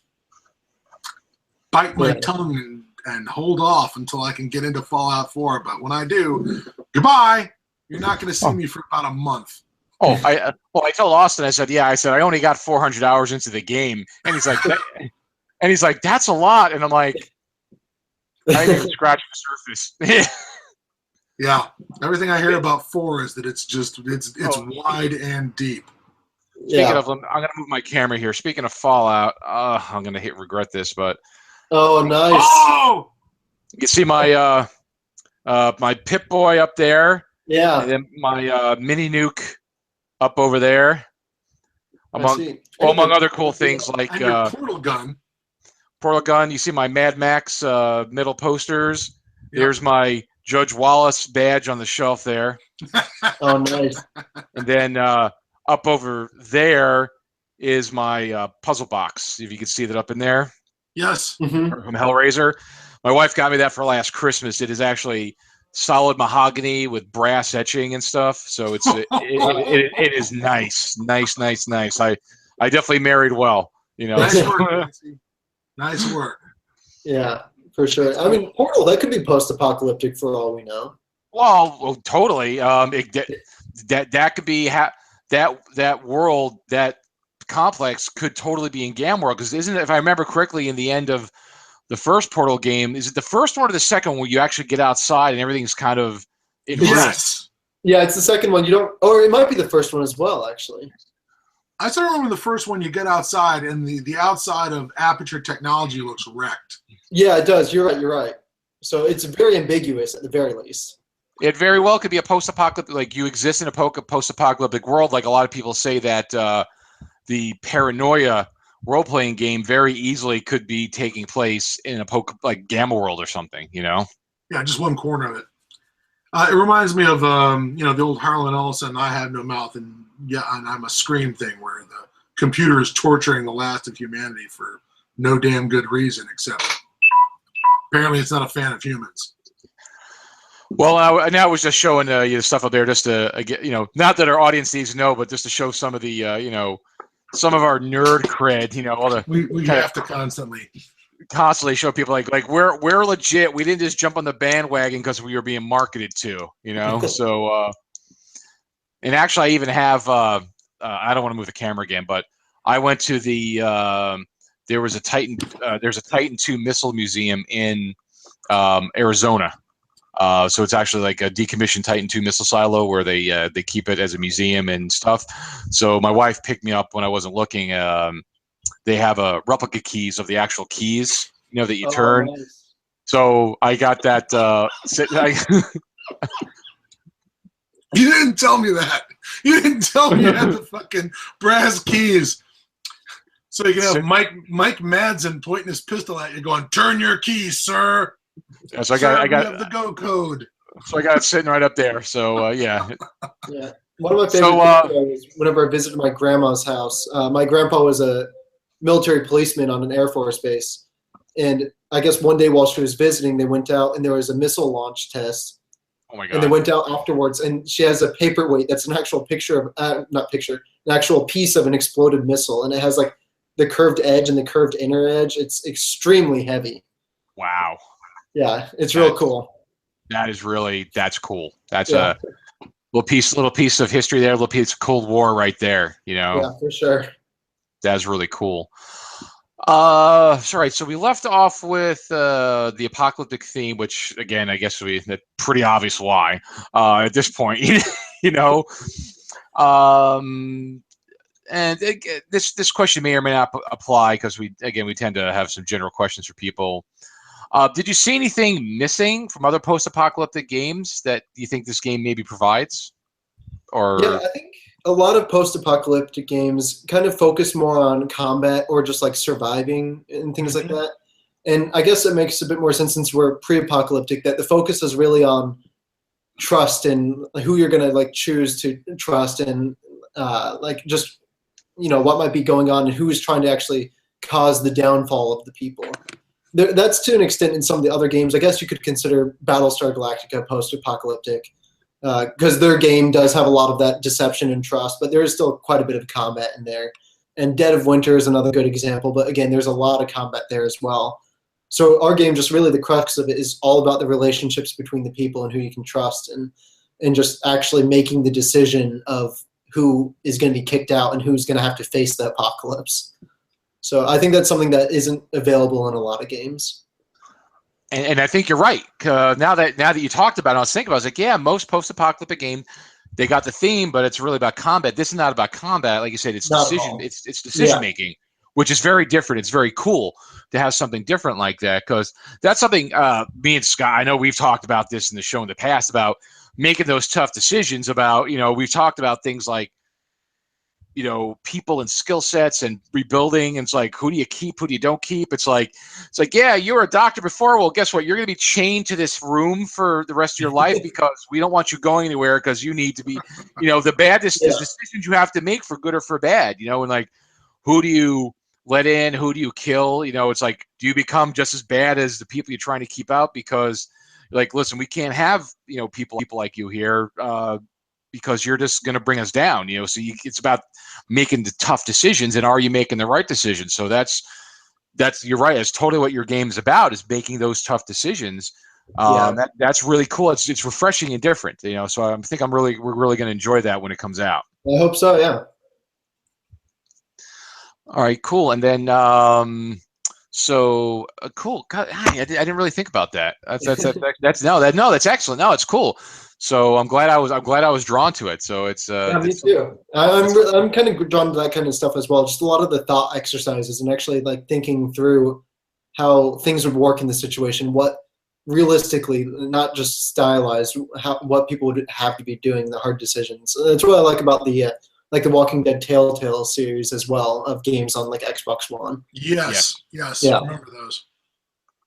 bite my tongue and hold off until I can get into Fallout 4. But when I do, goodbye. You're not going to see me for about a month. I told Austin, I said, I only got 400 hours into the game. And he's like, that's a lot. And I'm like, I didn't even scratch the surface. Yeah, everything I hear about 4 is that it's wide and deep. Yeah. of, I'm gonna move my camera here. Speaking of Fallout, I'm gonna regret this, but Oh, nice. Oh, you can see my my Pip Boy up there, Yeah. and then my mini nuke up over there, among other cool things like and your portal gun. portal gun. You see my Mad Max middle posters. Yep. There's my Judge Wallace badge on the shelf there, Oh, nice. and then up over there is my puzzle box. If you can see that up in there. Yes. Mm-hmm. From Hellraiser. My wife got me that for last Christmas. It is actually solid mahogany with brass etching and stuff. So it is nice. I definitely married well. You know. Nice work, Nancy. Nice work. Yeah, for sure. I mean, Portal, that could be post-apocalyptic for all we know. Well, totally. That could be that world, that complex could totally be in Gam World, because isn't it, if I remember correctly, in the end of the first Portal game, is it the first one or the second one where you actually get outside and everything's kind of in Yes. Yeah, it's the second one. You don't, or it might be the first one as well, actually. I still remember the first one. You get outside, and the outside of Aperture Technology looks wrecked. Yeah, it does. You're right. So it's very ambiguous at the very least. It very well could be a post-apocalyptic, like you exist in a post-apocalyptic world, like a lot of people say that the Paranoia role-playing game very easily could be taking place in a like Gamma World or something, you know? Yeah, just one corner of it. It reminds me of the old Harlan Ellison "I Have No Mouth" and I'm a Scream thing, where the computer is torturing the last of humanity for no damn good reason, except apparently it's not a fan of humans. Well, now I was just showing you the stuff up there, just to get, not that our audience needs to know, but just to show some of the some of our nerd cred. All the We have to constantly show people like we're legit. We didn't just jump on the bandwagon because we were being marketed to. So and actually, I even have I don't want to move the camera again, but I went to the there's a Titan 2 missile museum in Arizona. So it's actually like a decommissioned Titan 2 missile silo where they keep it as a museum and stuff. So my wife picked me up when I wasn't looking. They have replica keys of the actual keys, that you turn. Nice. So I got that. You didn't tell me that. You didn't tell me you had the fucking brass keys. So you can have Mike Madsen pointing his pistol at you, going, "Turn your keys, sir." Yeah, so I got the go code. So I got it sitting right up there. So yeah. Yeah. One of my favorite things was whenever I visited my grandma's house. My grandpa was a military policeman on an Air Force base, and I guess one day while she was visiting, they went out and there was a missile launch test. Oh my God! And they went out afterwards, and she has a paperweight that's an actual picture of an actual piece of an exploded missile, and it has like the curved edge and the curved inner edge. It's extremely heavy. Wow. Yeah, it's real cool. That's cool. That's a little piece of history there, a little piece of Cold War right there, Yeah, for sure. That's really cool. Sorry, so we left off with the apocalyptic theme, which again, I guess that's pretty obvious why at this point, And this question may or may not apply because we tend to have some general questions for people. Did you see anything missing from other post-apocalyptic games that you think this game maybe provides? Yeah, I think a lot of post-apocalyptic games kind of focus more on combat or just like surviving and things like that. And I guess it makes a bit more sense since we're pre-apocalyptic that the focus is really on trust and who you're going to like choose to trust and like just what might be going on and who is trying to actually cause the downfall of the people. That's to an extent in some of the other games. I guess you could consider Battlestar Galactica post-apocalyptic because their game does have a lot of that deception and trust, but there is still quite a bit of combat in there. And Dead of Winter is another good example, but again, there's a lot of combat there as well. So our game, just really the crux of it is all about the relationships between the people and who you can trust and just actually making the decision of who is going to be kicked out and who's going to have to face the apocalypse. So I think that's something that isn't available in a lot of games. And I think you're right. Now that you talked about it, I was thinking about it. I was like, yeah, most post-apocalyptic games they got the theme, but it's really about combat. This is not about combat, like you said. It's Not at decision. all. It's decision Yeah. making, which is very different. It's very cool to have something different like that, because that's something me and Scott, I know we've talked about this in the show in the past about making those tough decisions about, we've talked about things like, people and skill sets and rebuilding. And it's like, who do you keep? Who do you don't keep? It's like, yeah, you were a doctor before. Well, guess what? You're going to be chained to this room for the rest of your life because we don't want you going anywhere because you need to be, the decisions you have to make for good or for bad, and like, who do you let in? Who do you kill? It's like, do you become just as bad as the people you're trying to keep out? Because like, listen, we can't have, people like you here, because you're just going to bring us down, so it's about making the tough decisions, and are you making the right decisions? So that's you're right. That's totally what your game is about, is making those tough decisions. That's really cool. It's refreshing and different, so I think we're really going to enjoy that when it comes out. I hope so. Yeah. All right, cool. And then, cool. God, I didn't really think about that. That's excellent. No, it's cool. So I'm glad I was drawn to it. So it's me too. I'm kind of drawn to that kind of stuff as well. Just a lot of the thought exercises and actually like thinking through how things would work in the situation. What realistically, not just stylized, what people would have to be doing the hard decisions. That's what I like about the Walking Dead Telltale series as well, of games on like Xbox One. Yes. Yeah. I remember those.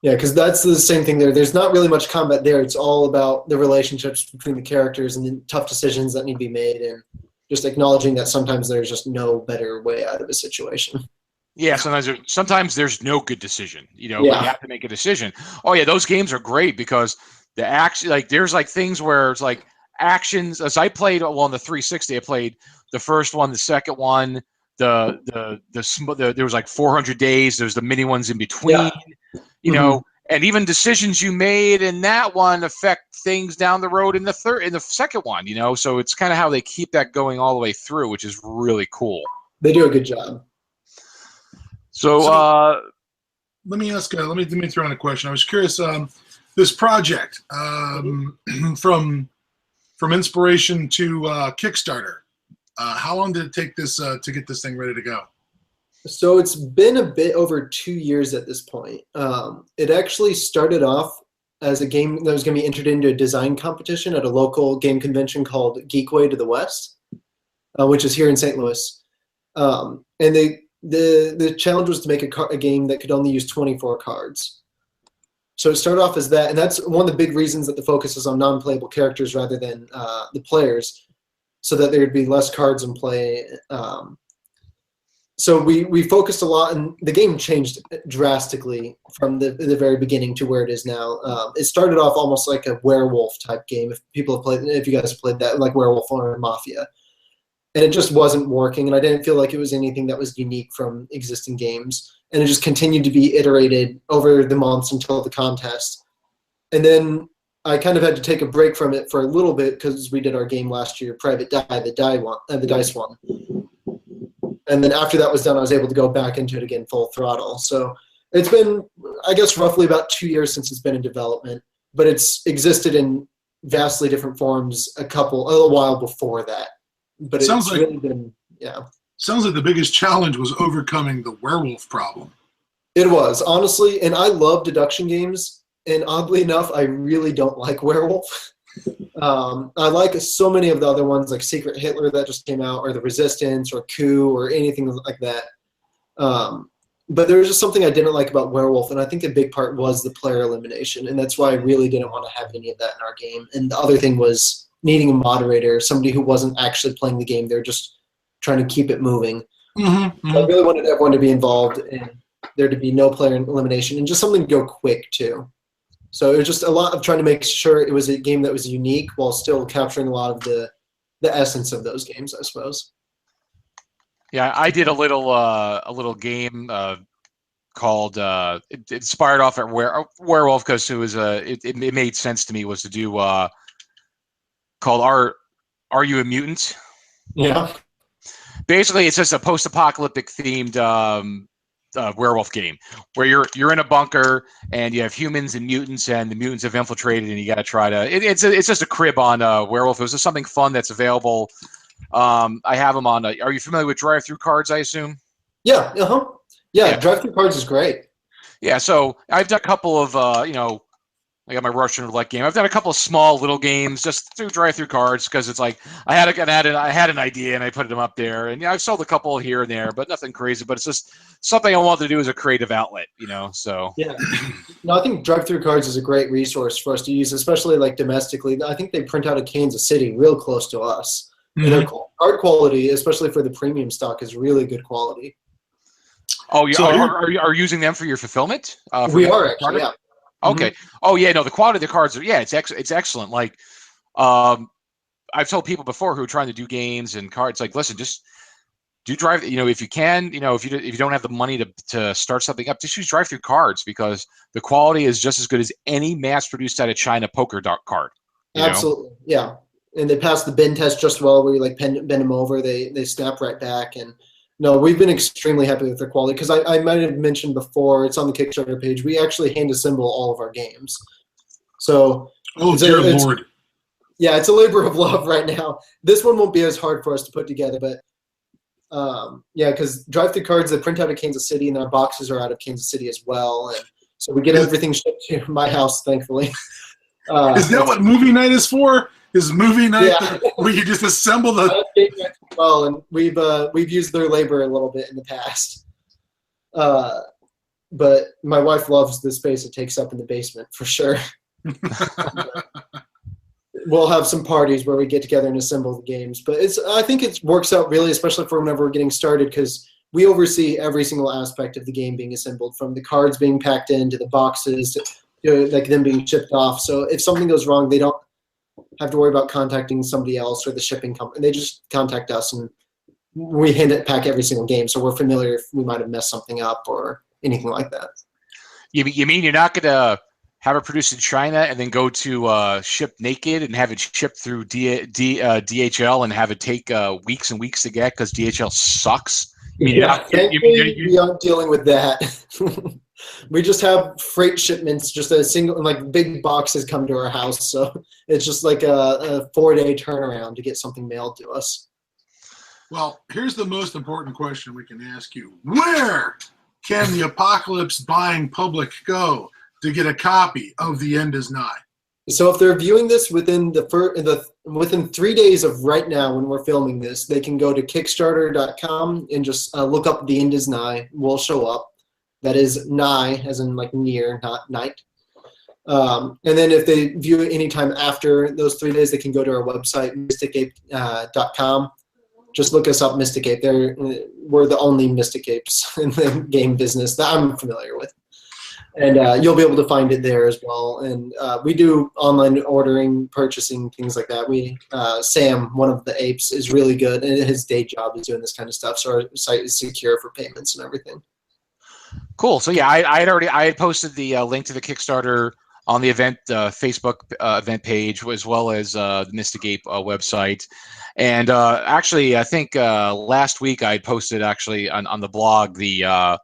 Yeah, because that's the same thing there. There's not really much combat there. It's all about the relationships between the characters and the tough decisions that need to be made, and just acknowledging that sometimes there's just no better way out of a situation. Yeah, sometimes there's no good decision. But you have to make a decision. Oh yeah, those games are great because the action, like there's like things where it's like actions. As I played on the 360, I played the first one, the second one, there was like 400 days. There's the mini ones in between. And even decisions you made in that one affect things down the road in the second one, so it's kind of how they keep that going all the way through, which is really cool. They do a good job. So let me ask, let me throw in a question. I was curious, this project, from inspiration to Kickstarter, how long did it take this to get this thing ready to go? So it's been a bit over 2 years at this point. It actually started off as a game that was going to be entered into a design competition at a local game convention called Geekway to the West, which is here in St. Louis. And the challenge was to make a game that could only use 24 cards. So it started off as that, and that's one of the big reasons that the focus is on non-playable characters rather than the players, so that there'd be less cards in play. So we focused a lot, and the game changed drastically from the very beginning to where it is now. It started off almost like a werewolf type game. If you guys have played that, like Werewolf or Mafia, and it just wasn't working. And I didn't feel like it was anything that was unique from existing games. And it just continued to be iterated over the months until the contest. And then I kind of had to take a break from it for a little bit because we did our game last year, Private Die, the dice one. And then after that was done, I was able to go back into it again full throttle. So it's been, I guess, roughly about 2 years since it's been in development, but it's existed in vastly different forms a while before that. But it's really been, Sounds like the biggest challenge was overcoming the werewolf problem. It was, honestly, and I love deduction games, and oddly enough, I really don't like Werewolf. I like so many of the other ones, like Secret Hitler that just came out, or The Resistance, or Coup, or anything like that. But there was just something I didn't like about Werewolf, and I think a big part was the player elimination, and that's why I really didn't want to have any of that in our game. And the other thing was needing a moderator, somebody who wasn't actually playing the game. They're just trying to keep it moving. Mm-hmm. So I really wanted everyone to be involved and there to be no player elimination and just something to go quick too. So it was just a lot of trying to make sure it was a game that was unique while still capturing a lot of the essence of those games, I suppose. Yeah, I did a little game called it inspired off at Werewolf because it was it made sense to me, was to do called Are You a Mutant? Yeah. Basically, it's just a post-apocalyptic themed werewolf game where you're in a bunker and you have humans and mutants, and the mutants have infiltrated, and you got to try to. It's just a crib on werewolf. It was just something fun that's available. I have them on. Are you familiar with drive-through cards? I assume. Yeah. Yeah. Drive-through cards is great. Yeah. So I've done a couple of I got my Russian roulette game. I've done a couple of small little games just through drive-through cards because it's like I had an idea and I put them up there, and I've sold a couple here and there, but nothing crazy. But it's just something I want to do as a creative outlet, So yeah, no, I think drive-through cards is a great resource for us to use, especially like domestically. I think they print out of Kansas City, real close to us. Mm-hmm. And their card quality, especially for the premium stock, is really good quality. Oh, yeah. So are you using them for your fulfillment? We are actually, yeah. Okay. Mm-hmm. Oh yeah, no, the quality of the cards are it's excellent. Like, I've told people before who are trying to do games and cards, like, listen, just do drive. If you can, if you don't have the money to start something up, just use drive-through cards because the quality is just as good as any mass-produced out of China poker card. Absolutely, yeah. And they pass the bin test just well. Where you like bend them over, they snap right back. And no, we've been extremely happy with their quality because I might have mentioned before, it's on the Kickstarter page. We actually hand assemble all of our games. So, dear Lord. Yeah, it's a labor of love right now. This one won't be as hard for us to put together, but because drive-through cards, they print out of Kansas City, and our boxes are out of Kansas City as well. And so we get everything shipped to my house, thankfully. Is that what movie night is for? Is movie night where you just assemble the? Well, and we've used their labor a little bit in the past, but my wife loves the space it takes up in the basement for sure. We'll have some parties where we get together and assemble the games, but I think it works out really, especially for whenever we're getting started, because we oversee every single aspect of the game being assembled, from the cards being packed into the boxes to like them being shipped off. So if something goes wrong, they don't have to worry about contacting somebody else or the shipping company. They just contact us, and we pack every single game, so we're familiar if we might have messed something up or anything like that. You mean you're not going to have it produced in China and then go to ship naked and have it shipped through DHL and have it take weeks and weeks to get because DHL sucks? We aren't dealing with that. We just have freight shipments, just a single, like big boxes come to our house. So it's just like a 4-day turnaround to get something mailed to us. Well, here's the most important question we can ask you. Where can the Apocalypse buying public go to get a copy of The End Is Nigh? So if they're viewing this within within 3 days of right now when we're filming this, they can go to Kickstarter.com and just look up The End Is Nigh. We'll show up. That is nigh, as in like near, not night. And then if they view it anytime after those 3 days, they can go to our website, mysticape.com. Just look us up, Mystic Ape. We're the only Mystic Apes in the game business that I'm familiar with. And you'll be able to find it there as well. And we do online ordering, purchasing, things like that. Sam, one of the apes, is really good, and his day job is doing this kind of stuff. So our site is secure for payments and everything. Cool. So yeah, I had posted the link to the Kickstarter on the event Facebook event page, as well as the Mystic Ape website. And actually, I think last week I had posted actually on the blog the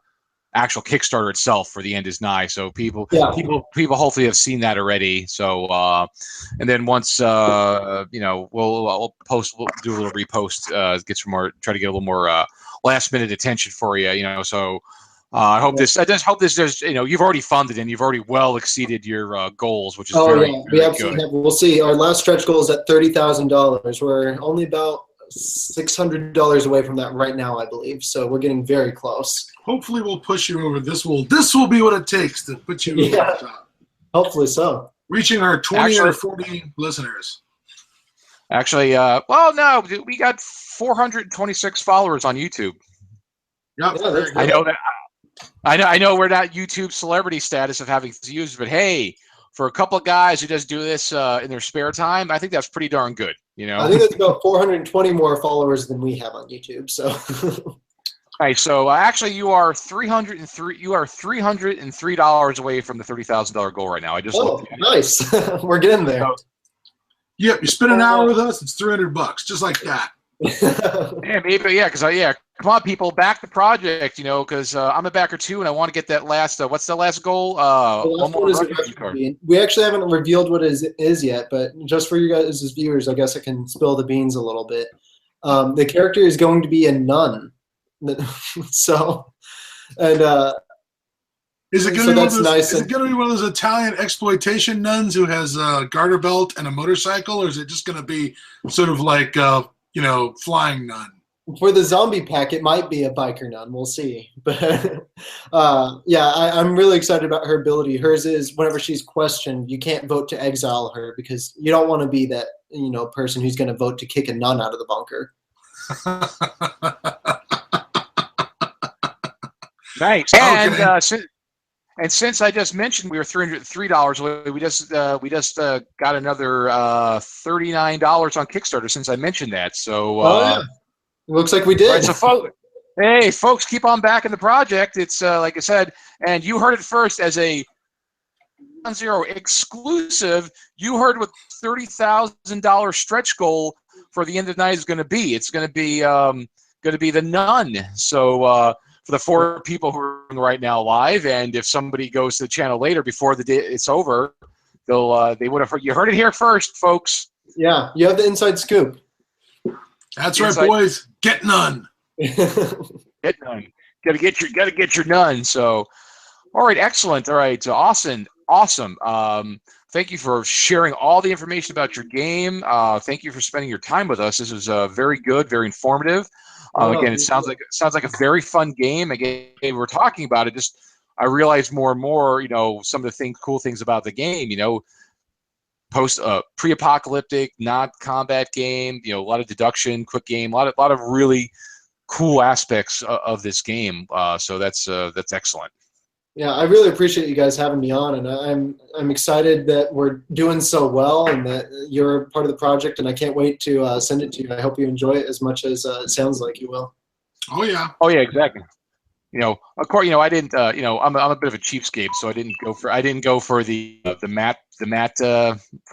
actual Kickstarter itself for The End Is Nigh. So people hopefully have seen that already. So and then once we'll do a little repost, get some more, try to get a little more last minute attention for you. So. I just hope this does. You've already funded and you've already well exceeded your goals, which is we absolutely have. We'll see. Our last stretch goal is at $30,000. We're only about $600 away from that right now, I believe. So we're getting very close. Hopefully, we'll push you over. This will be what it takes to put you over the top. Hopefully so. Reaching our 20 or 40 listeners. Actually, no, we got 426 followers on YouTube. Yep, I know that. I know we're not YouTube celebrity status of having views, but hey, for a couple of guys who just do this in their spare time, I think that's pretty darn good. I think that's about 420 more followers than we have on YouTube. So, all right. So actually, you are $303. You are $303 away from the $30,000 goal right now. I just looked at it. Nice. We're getting there. Yep, you spend an hour with us, it's $300, just like that. Yeah, maybe, yeah, because come on, people, back the project, because I'm a backer too, and I want to get that last. What's the last goal? The One last more one is a refugee card. refugee. We actually haven't revealed what it is yet, but just for you guys as viewers, I guess I can spill the beans a little bit. The character is going to be a nun. So, and is it going so to be that's nice. Is it going to be one of those Italian exploitation nuns who has a garter belt and a motorcycle, or is it just going to be sort of like flying nun? For the zombie pack, it might be a biker nun. We'll see. But yeah, I'm really excited about her ability. Hers is whenever she's questioned, you can't vote to exile her because you don't want to be that person who's going to vote to kick a nun out of the bunker. Nice. Okay. And since I just mentioned we were $303 away, we just got another $39 on Kickstarter since I mentioned that. So yeah. It looks like we did. Right, so folks, keep on backing the project. It's like I said, and you heard it first as a Zero exclusive. You heard what $30,000 stretch goal for the end of the night is going to be. It's going to be the Nun. So for the 4 people who are right now live, and if somebody goes to the channel later before the day it's over, they would have heard. You heard it here first, folks. Yeah, you have the inside scoop. That's right, boys. Get Nun. Get Nun. Got to get your Nun. So, all right, excellent. All right, so awesome. Thank you for sharing all the information about your game. Thank you for spending your time with us. This was very good, very informative. Again, it sounds like a very fun game. Again, we're talking about it. Just I realized more and more, some of the cool things about the game. Pre-apocalyptic, not combat game. A lot of deduction, quick game. A lot of really cool aspects of this game. So that's excellent. Yeah, I really appreciate you guys having me on, and I'm excited that we're doing so well and that you're part of the project, and I can't wait to send it to you. I hope you enjoy it as much as it sounds like you will. Oh yeah. Oh yeah, exactly. Of course, I didn't. I'm a bit of a cheapskate, so I didn't go for the matte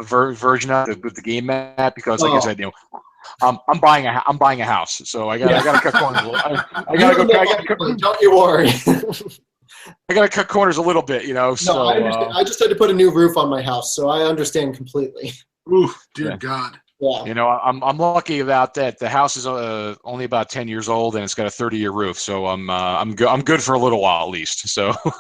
version of the game map because, like I said, I'm buying a house, so I gotta cut corners. Don't you worry. I gotta cut corners a little bit, No, so I understand. I just had to put a new roof on my house, so I understand completely. Ooh, dear God. Yeah. I'm lucky about that. The house is only about 10 years old, and it's got a 30-year roof, so I'm good for a little while at least. So. Yeah.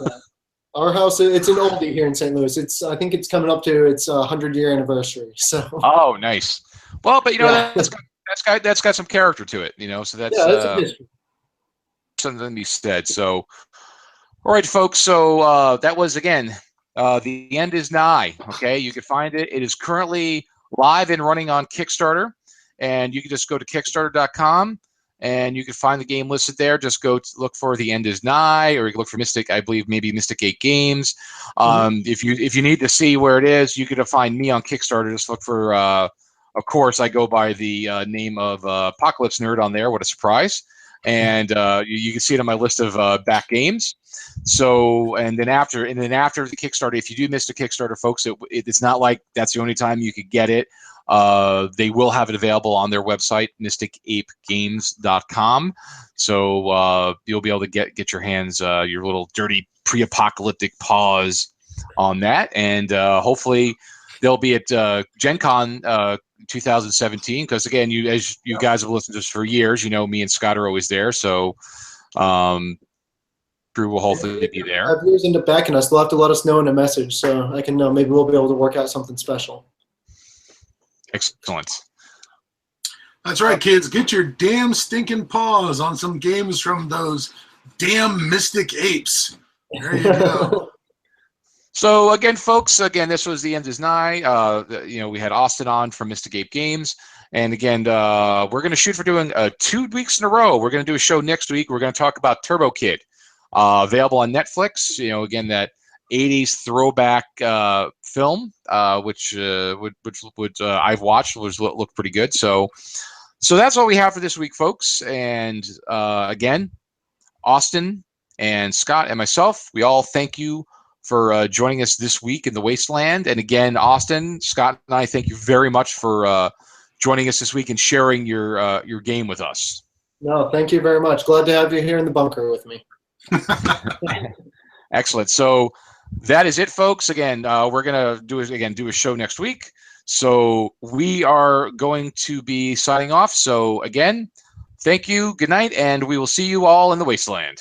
Our house, it's an oldie here in St. Louis. I think it's coming up to its 100-year anniversary. So. Oh, nice. Well, but that's got some character to it, So that's a history. Something to be said. So, all right, folks. So that was again. The end is nigh. Okay, you can find it. It is currently live and running on Kickstarter, and you can just go to Kickstarter.com and you can find the game listed there. Just go look for The End Is Nigh, or you can look for Mystic. I believe maybe Mystic 8 Games. If you need to see where it is, you can find me on Kickstarter. Just look for. Of course, I go by the name of Apocalypse Nerd on there. What a surprise! And you can see it on my list of back games. So, and then after the Kickstarter, if you do miss the Kickstarter, folks, it's not like that's the only time you could get it. They will have it available on their website, mysticapegames.com. So you'll be able to get your hands, your little dirty pre-apocalyptic paws on that, and hopefully they'll be at Gen Con 2017. Because again, as you guys have listened to us for years, me and Scott are always there. So. Drew will hopefully be there. If viewers end up backing us, they'll have to let us know in a message so I can know. Maybe we'll be able to work out something special. Excellent. That's right, kids. Get your damn stinking paws on some games from those damn Mystic Apes. There you go. So again, folks, this was The End Is Nigh. We had Austin on from Mystic Ape Games. And again, we're going to shoot for doing 2 weeks in a row. We're going to do a show next week. We're going to talk about Turbo Kid. Available on Netflix. Again, that 80s throwback film, which I've watched, looked pretty good. So that's what we have for this week, folks. And again, Austin and Scott and myself, we all thank you for joining us this week in the Wasteland. And again, Austin, Scott, and I thank you very much for joining us this week and sharing your game with us. No, thank you very much. Glad to have you here in the bunker with me. Excellent. So that is it, folks. Again, we're gonna do a show next week. So we are going to be signing off. So again, thank you. Good night, and we will see you all in the wasteland.